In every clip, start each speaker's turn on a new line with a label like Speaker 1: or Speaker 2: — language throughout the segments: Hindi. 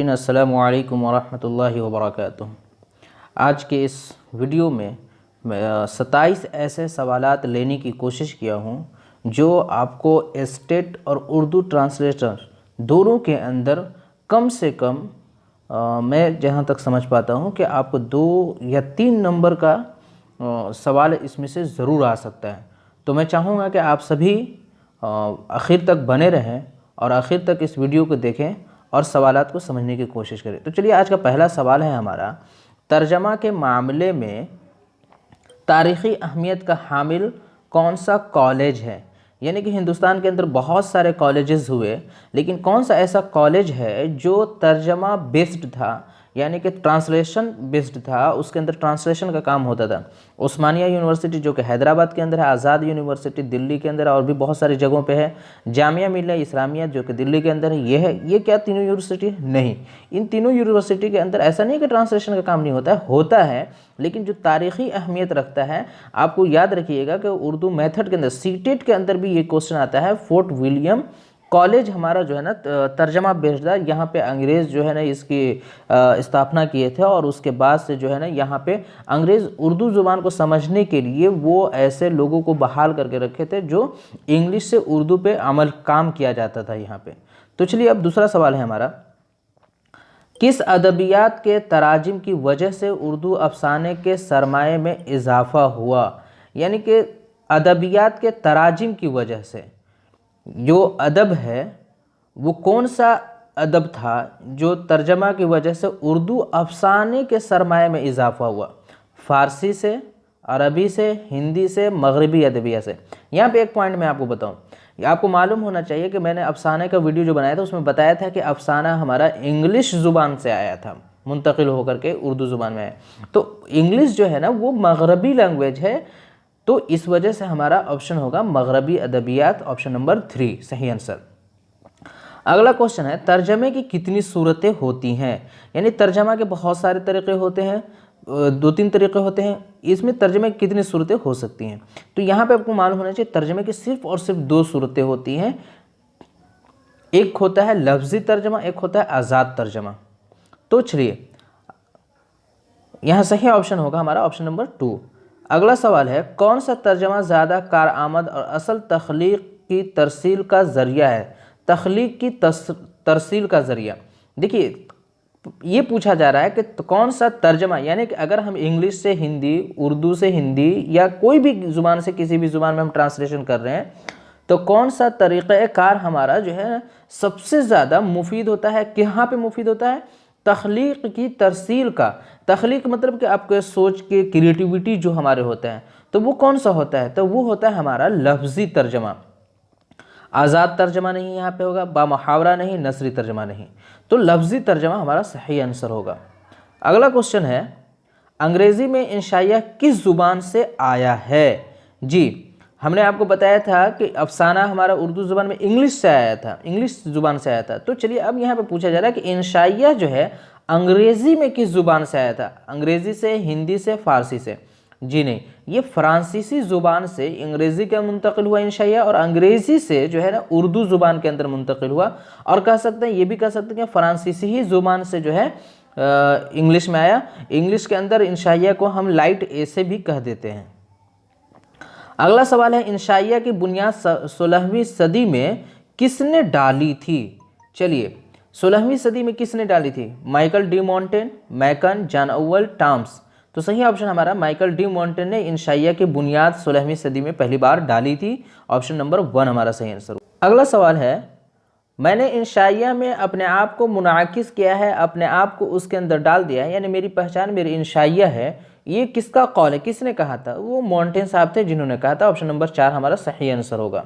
Speaker 1: सामीन अस्सलामु अलैकुम वरहमतुल्लाहि वबरकातुहू। आज के इस वीडियो में मैं 27 ऐसे सवालात लेने की कोशिश किया हूँ जो आपको एस्टेट और उर्दू ट्रांसलेटर दोनों के अंदर कम से कम मैं जहाँ तक समझ पाता हूँ कि आपको 2 या 3 नंबर का सवाल इसमें से ज़रूर आ सकता है। तो मैं चाहूँगा कि आप सभी आखिर तक बने रहें और आखिर तक इस वीडियो को देखें और सवालात को समझने की कोशिश करें। तो चलिए, आज का पहला सवाल है हमारा, तर्जमा के मामले में तारीख़ी अहमियत का हामिल कौन सा कॉलेज है। यानी कि हिंदुस्तान के अंदर बहुत सारे कॉलेजेस हुए, लेकिन कौन सा ऐसा कॉलेज है जो तर्जमा बेस्ड था, यानी कि ट्रांसलेशन बेस्ड था, उसके अंदर ट्रांसलेशन का काम होता था। उस्मानिया यूनिवर्सिटी जो कि हैदराबाद के अंदर है, आज़ाद यूनिवर्सिटी दिल्ली के अंदर है और भी बहुत सारी जगहों पे है, जामिया मिल्लिया इस्लामिया जो कि दिल्ली के अंदर है। ये है, ये क्या तीनों यूनिवर्सिटी नहीं, इन तीनों यूनिवर्सिटी के अंदर ऐसा नहीं कि ट्रांसलेशन का काम नहीं होता है, लेकिन जो तारीख़ी अहमियत रखता है, आपको याद रखिएगा कि उर्दू मेथड के अंदर सीटेट के अंदर भी ये क्वेश्चन आता है। फोर्ट विलियम कॉलेज हमारा जो है ना तर्जमा बेस्ड है। यहाँ पे अंग्रेज़ जो है ना इसकी स्थापना किए थे और उसके बाद से जो है ना यहाँ पे अंग्रेज़ उर्दू ज़ुबान को समझने के लिए वो ऐसे लोगों को बहाल करके रखे थे जो इंग्लिश से उर्दू पे काम किया जाता था यहाँ पे। तो चलिए, अब दूसरा सवाल है हमारा, किस अदबियात के तराजिम की वजह से उर्दू अफसाने के सरमाए में इजाफा हुआ। यानी कि अदबियात के तराजिम की वजह से जो अदब है वो कौन सा अदब था जो तर्जमा की वजह से उर्दू अफसाने के सरमाए में इजाफा हुआ। फ़ारसी से, अरबी से, हिंदी से, मगरबी अदबिया से। यहाँ पे एक पॉइंट मैं आपको बताऊँ, आपको मालूम होना चाहिए कि मैंने अफसाने का वीडियो जो बनाया था उसमें बताया था कि अफसाना हमारा इंग्लिश ज़ुबान से आया था, मुंतकिल होकर के उर्दू ज़ुबान में आया। तो इंग्लिश जो है ना वो मगरबी लैंग्वेज है, तो इस वजह से हमारा ऑप्शन होगा मगरबी अदबियात, ऑप्शन नंबर 3 सही आंसर। अगला क्वेश्चन है, तर्जमे की कितनी सूरतें होती हैं। यानी तर्जमा के बहुत सारे तरीक़े होते हैं, 2-3 तरीक़े होते हैं, इसमें तर्जमे की कितनी सूरतें हो सकती हैं। तो यहाँ पे आपको मालूम होना चाहिए तर्जमे की सिर्फ और सिर्फ 2 सूरतें होती हैं। एक होता है लफ्ज़ी तर्जमा, एक होता है आज़ाद तर्जमा। तो चलिए, यहाँ सही ऑप्शन होगा हमारा ऑप्शन नंबर 2। अगला सवाल है, कौन सा तर्जमा ज़्यादा कारआमद और असल तख्लीक की तरसील का ज़रिया है। तख्लीक की तरसील का ज़रिया, देखिए ये पूछा जा रहा है कि तो कौन सा तर्जमा, यानी कि अगर हम इंग्लिश से हिंदी, उर्दू से हिंदी या कोई भी ज़ुबान से किसी भी ज़ुबान में हम ट्रांसलेशन कर रहे हैं, तो कौन सा तरीक़ाकार हमारा जो है सबसे ज़्यादा मुफीद होता है। कहाँ पे मुफीद होता है? तख्लीक की तरसील का। तख्लीक मतलब कि आपके सोच के क्रिएटिविटी जो हमारे होते हैं, तो वो कौन सा होता है? तो वो होता है हमारा लफ्ज़ी तर्जमा। आज़ाद तर्जमा नहीं यहाँ पे होगा, बामुहावरा नहीं, नसरी तर्जमा नहीं। तो लफ्ज़ी तर्जमा हमारा सही आंसर होगा। अगला क्वेश्चन है, अंग्रेज़ी में इंशाइया किस ज़ुबान से आया है। जी, हमने आपको बताया था कि अफसाना हमारा उर्दू ज़ुबान में इंग्लिश से आया था, इंग्लिश ज़ुबान से आया था। तो चलिए, अब यहाँ पे पूछा जा रहा है कि इंशाइया जो है अंग्रेज़ी में किस ज़ुबान से आया था। अंग्रेज़ी से, हिंदी से, फ़ारसी से? जी नहीं, ये फ़्रांसीसी ज़ुबान से अंग्रेज़ी के मुंतकिल हुआ इंशाइया, और अंग्रेज़ी से जो है ना उर्दू ज़ुबान के अंदर मुंतकिल हुआ। और कह सकते हैं, ये भी कह सकते हैं कि फ़्रांसीसी ही ज़ुबान से जो है इंग्लिश में आया। इंग्लिश के अंदर इंशाइया को हम लाइट ए से भी कह देते हैं। अगला सवाल है, इंशाइया की बुनियाद 16वीं सदी में किसने डाली थी। चलिए, 16वीं सदी में किसने डाली थी? Michael D mountain, McKeon, John अव्वल, टॉम्स। तो सही ऑप्शन हमारा माइकल डी मोंटेन ने इंशाइया की बुनियाद 16वीं सदी में पहली बार डाली थी। ऑप्शन नंबर 1 हमारा सही आंसर। अगला सवाल है, मैंने इंशाइया में अपने आप को मुनाकिस किया है, अपने आप को उसके अंदर डाल दिया है, यानी मेरी पहचान मेरी इंशाइया है, ये किसका कौल है, किसने कहा था? वो मोंटेन साहब थे जिन्होंने कहा था। ऑप्शन नंबर 4 हमारा सही आंसर होगा।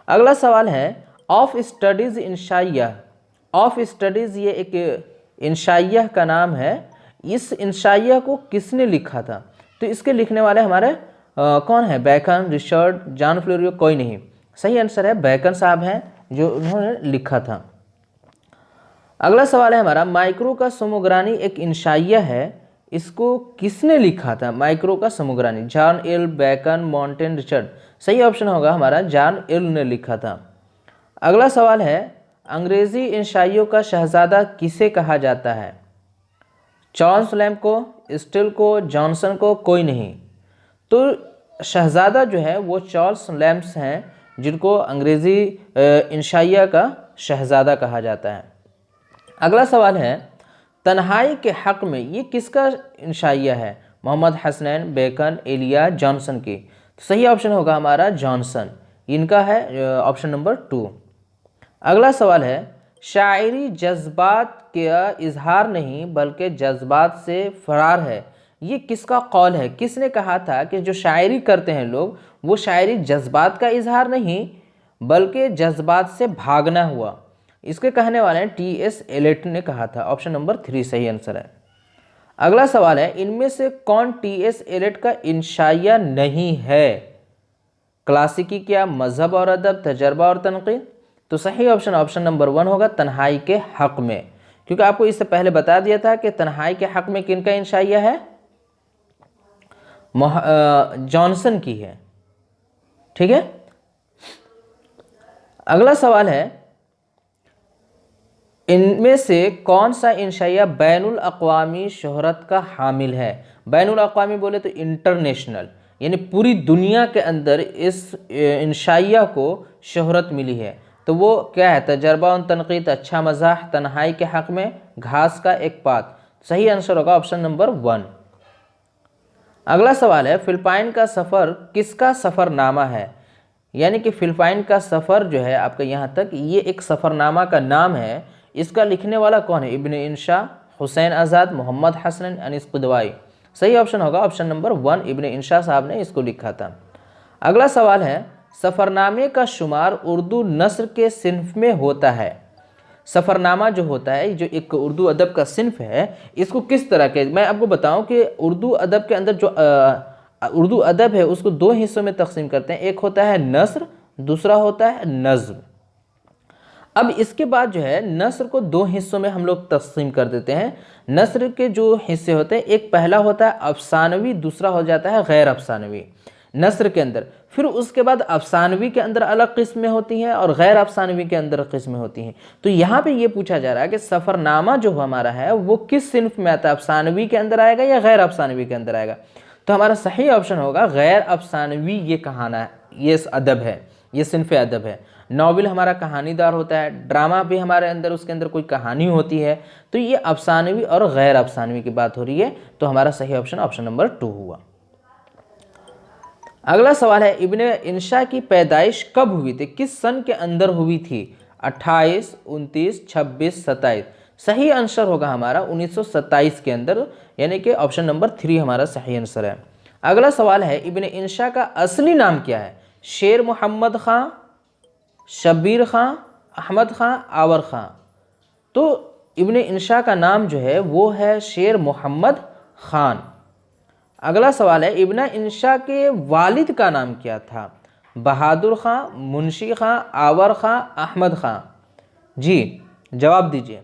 Speaker 1: अगला सवाल है, ऑफ स्टडीज़ इंशाइया। ऑफ स्टडीज़ ये एक इंशाइया का नाम है। इस इंशाइया को किसने लिखा था? तो इसके लिखने वाले हमारे कौन है? Bacon, Richard, John Florio? कोई नहीं, सही आंसर है बैकन साहब हैं जो उन्होंने लिखा था। अगला सवाल है हमारा, माइक्रो का सोमोग्रानी एक इंशाइया है, इसको किसने लिखा था? माइक्रो का सोमोग्रानी, John L, bacon, mountain, Richard? सही ऑप्शन होगा हमारा जॉन एल ने लिखा था। अगला सवाल है, अंग्रेज़ी इंशाइयों का शहज़ादा किसे कहा जाता है? चार्ल्स लैम्ब को, स्टिल को, जॉनसन को, कोई नहीं। तो शहज़ादा जो है वो चार्ल्स लैम्ब्स हैं, जिनको अंग्रेज़ी इंशाइया का शहज़ादा कहा जाता है। अगला सवाल है, तन्हाई के हक़ में ये किसका इंशाइया है? मोहम्मद हसनैन, बेकन, एलिया, जॉनसन की। तो सही ऑप्शन होगा हमारा जॉनसन, इनका है ऑप्शन नंबर 2। अगला सवाल है, शायरी जज्बात का इजहार नहीं बल्कि जज्बात से फरार है, ये किसका कौल है? किसने कहा था कि जो शायरी करते हैं लोग वो शायरी जज्बात का इजहार नहीं बल्कि जज्बात से भागना हुआ? इसके कहने वाले हैं T.S. एलियट ने कहा था। ऑप्शन नंबर 3 सही आंसर है। अगला सवाल है, इनमें से कौन T.S. एलियट का इंशाइया नहीं है? क्लासिकी क्या, मजहब और अदब, तजर्बा और तनकीद? तो सही ऑप्शन नंबर 1 होगा, तन्हाई के हक़ में, क्योंकि आपको इससे पहले बता दिया था कि तन्हाई के हक़ में किनका इंशाइया है? जॉनसन की है। ठीक है। अगला सवाल है, इनमें से कौन सा इंशाइया बैनुल अक़वामी शोहरत का हामिल है? बैनुल अक़वामी बोले तो इंटरनेशनल, यानी पूरी दुनिया के अंदर इस इंशाइया को शोहरत मिली है। तो वो क्या है? तजर्बा और तनकीद, अच्छा मज़ाह, तन्हाई के हक़ में, घास का एक पात। सही आंसर होगा ऑप्शन नंबर 1। अगला सवाल है, फ़िलिपाइन का सफ़र किसका सफ़रनामा है? यानी कि फ़िलिपाइन का सफ़र जो है आपका यहाँ तक, ये एक सफ़रनामा का नाम है। इसका लिखने वाला कौन है? इब्न इंशा, हुसैन आज़ाद, मोहम्मद हसन, अनीस क़ुदवाई। सही ऑप्शन होगा ऑप्शन नंबर 1, इब्न इंशा साहब ने इसको लिखा था। अगला सवाल है, सफ़रनामे का शुमार उर्दू नस्र के सिन्फ में होता है। सफ़रनामा जो होता है, जो एक उर्दू अदब का सिन्फ है, इसको किस तरह के, मैं आपको बताऊं कि उर्दू अदब के अंदर जो उर्दू अदब है उसको 2 हिस्सों में तकसीम करते हैं। एक होता है नस्र, दूसरा होता है नज़्म। अब इसके बाद जो है नस्र को 2 हिस्सों में हम लोग तकसीम कर देते हैं। नस्र के जो हिस्से होते हैं, एक पहला होता है अफसानवी, दूसरा हो जाता है गैर अफसानवी नस्र के अंदर। फिर उसके बाद अफसानवी के अंदर अलग किस्में होती हैं और गैर अफसानवी के अंदर किस्में होती हैं। तो यहाँ पे ये पूछा जा रहा है कि सफ़रनामा जो हमारा है वो किस सिन्फ में आता है? अफसानवी के अंदर आएगा या गैर अफसानवी के अंदर आएगा? तो हमारा सही ऑप्शन होगा गैर अफसानवी। ये कहाना है, ये अदब है, ये सिन्फ अदब है। नावल हमारा कहानीदार होता है, ड्रामा भी हमारे अंदर उसके अंदर कोई कहानी होती है। तो ये अफसानवी और गैर अफसानवी की बात हो रही है। तो हमारा सही ऑप्शन नंबर 2 हुआ। अगला सवाल है, इब्ने इंशा की पैदाइश कब हुई थी? किस सन के अंदर हुई थी? 28, 29, 26, 27? सही आंसर होगा हमारा 1927 के अंदर, यानी कि ऑप्शन नंबर 3 हमारा सही आंसर है। अगला सवाल है, इब्ने इंशा का असली नाम क्या है? शेर मोहम्मद खां, शब्बीर खां, अहमद खां, आवर खां? तो इब्ने इंशा का नाम जो है वो है शेर मोहम्मद खान। अगला सवाल है, इब्ने इंशा के वालिद का नाम क्या था? बहादुर खां, मुंशी खां, आवर खां, अहमद खां? जी जवाब दीजिए।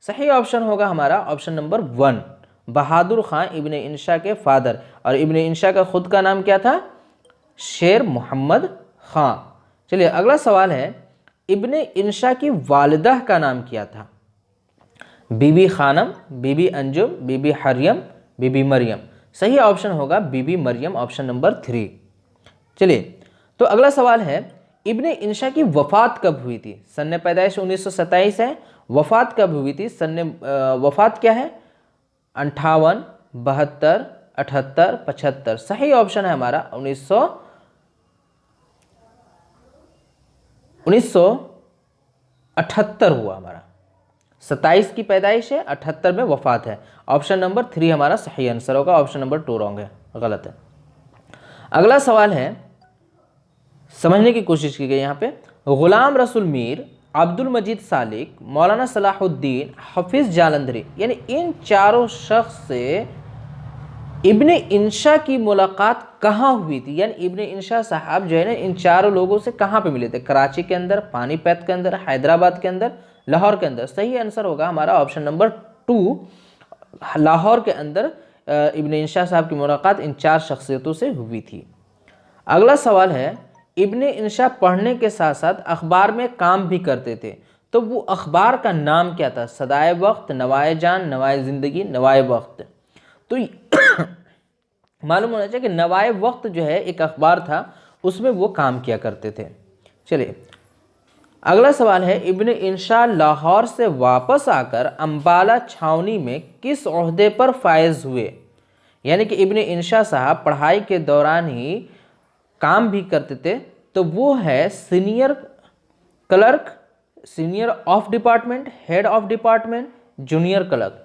Speaker 1: सही ऑप्शन होगा हमारा ऑप्शन नंबर 1, बहादुर खां इब्ने इंशा के फादर। और इब्ने इंशा का खुद का नाम क्या था? शेर मोहम्मद खां। चलिए अगला सवाल है, इब्ने इंशा की वालिदा का नाम क्या था? बीबी खानम, बीबी अंजुम, बीबी हरियम, बीबी मरियम? सही ऑप्शन होगा बीबी मरियम, ऑप्शन नंबर 3। चलिए तो अगला सवाल है, इब्ने इंशा की वफ़ात कब हुई थी? सन्ने पैदाइश 1927 है, वफ़ात कब हुई थी? सन्ने वफ़ात क्या है? 58, 72, 78, 75? सही ऑप्शन है हमारा 1978 हुआ हमारा। 27 की पैदाइश है, 78 में वफ़ात है। ऑप्शन नंबर 3 हमारा सही आंसर होगा, ऑप्शन नंबर 2 रॉन्ग है, गलत है। अगला सवाल है, समझने की कोशिश की गई यहाँ पे, गुलाम रसूल मीर, अब्दुल मजीद सालिक, मौलाना सलाहुद्दीन, हफीज़ जालंधरी, यानी इन चारों शख्स से इब्ने इंशा की मुलाकात कहाँ हुई थी? यानी इब्ने इंशा साहब जो है ना इन चारों लोगों से कहाँ पे मिले थे? कराची के अंदर, पानीपत के अंदर, हैदराबाद के अंदर, लाहौर के अंदर? सही आंसर होगा हमारा ऑप्शन नंबर 2, लाहौर के अंदर इब्ने इंशा साहब की मुलाकात इन 4 शख्सियतों से हुई थी। अगला सवाल है, इब्ने इंशा पढ़ने के साथ साथ अखबार में काम भी करते थे, तो वो अखबार का नाम क्या था? सदाए वक्त, नवाए जान, नवाए ज़िंदगी, नवाए वक्त। तो मालूम होना चाहिए कि नवाए वक्त जो है एक अखबार था, उसमें वो काम किया करते थे। चलिए अगला सवाल है, इब्न इंशा लाहौर से वापस आकर अम्बाला छावनी में किस ओहदे पर फायज हुए? यानी कि इब्न इंशा साहब पढ़ाई के दौरान ही काम भी करते थे, तो वो है senior clerk, senior of department, head of department, junior clerk.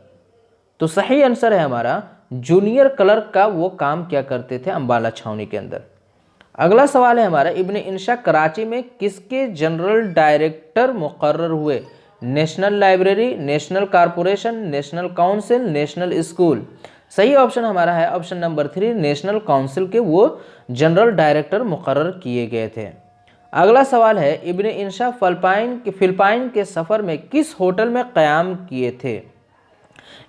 Speaker 1: तो सही आंसर है हमारा जूनियर क्लर्क का वो काम क्या करते थे अम्बाला छावनी के अंदर। अगला सवाल है हमारा, इब्न इंशा कराची में किसके जनरल डायरेक्टर मुकर्रर हुए? National library, national corporation, national council, national school. सही ऑप्शन हमारा है ऑप्शन नंबर 3, नेशनल काउंसिल के वो जनरल डायरेक्टर मुकर्रर किए गए थे। अगला सवाल है, इब्न इंशा फिलिपाइन के सफ़र में किस होटल में क़याम किए थे?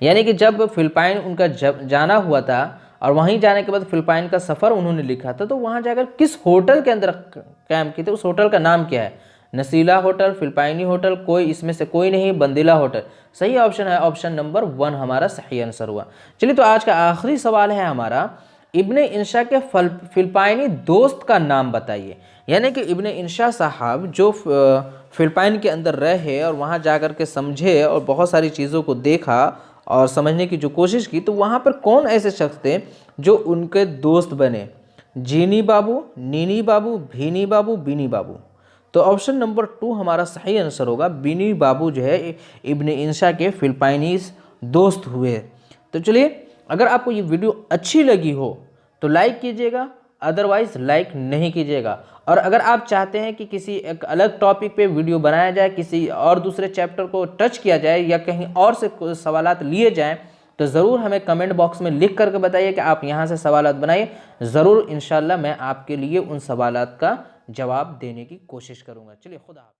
Speaker 1: यानी कि जब फिलिपाइन उनका जाना हुआ था और वहीं जाने के बाद फिलिपाइन का सफ़र उन्होंने लिखा था, तो वहाँ जाकर किस होटल के अंदर क़याम किए थे? उस होटल का नाम क्या है? नसीला होटल, फिलिपाइनी होटल, कोई इसमें से कोई नहीं, बंदिला होटल। सही ऑप्शन है ऑप्शन नंबर 1 हमारा सही आंसर हुआ। चलिए तो आज का आखिरी सवाल है हमारा, इब्न इंशा के फिलिपाइनी दोस्त का नाम बताइए। यानी कि इब्न इंशा साहब जो फिलिपाइन के अंदर रहे और वहाँ जाकर के समझे और बहुत सारी चीज़ों को देखा और समझने की जो कोशिश की, तो वहाँ पर कौन ऐसे शख्स थे जो उनके दोस्त बने? जीनी बाबू, नीनी बाबू, भीनी बाबू, बीनी बाबू। तो ऑप्शन नंबर 2 हमारा सही आंसर होगा। बीनी बाबू जो है इब्न इंशा के फिलिपाइनीज दोस्त हुए। तो चलिए अगर आपको ये वीडियो अच्छी लगी हो तो लाइक कीजिएगा, अदरवाइज़ लाइक नहीं कीजिएगा। और अगर आप चाहते हैं कि किसी एक अलग टॉपिक पे वीडियो बनाया जाए, किसी और दूसरे चैप्टर को टच किया जाए या कहीं और से सवालात लिए जाएं, तो ज़रूर हमें कमेंट बॉक्स में लिख करके बताइए कि आप यहाँ से सवालात बनाइए। ज़रूर इंशाल्लाह मैं आपके लिए उन सवालात का जवाब देने की कोशिश करूँगा। चलिए खुदा।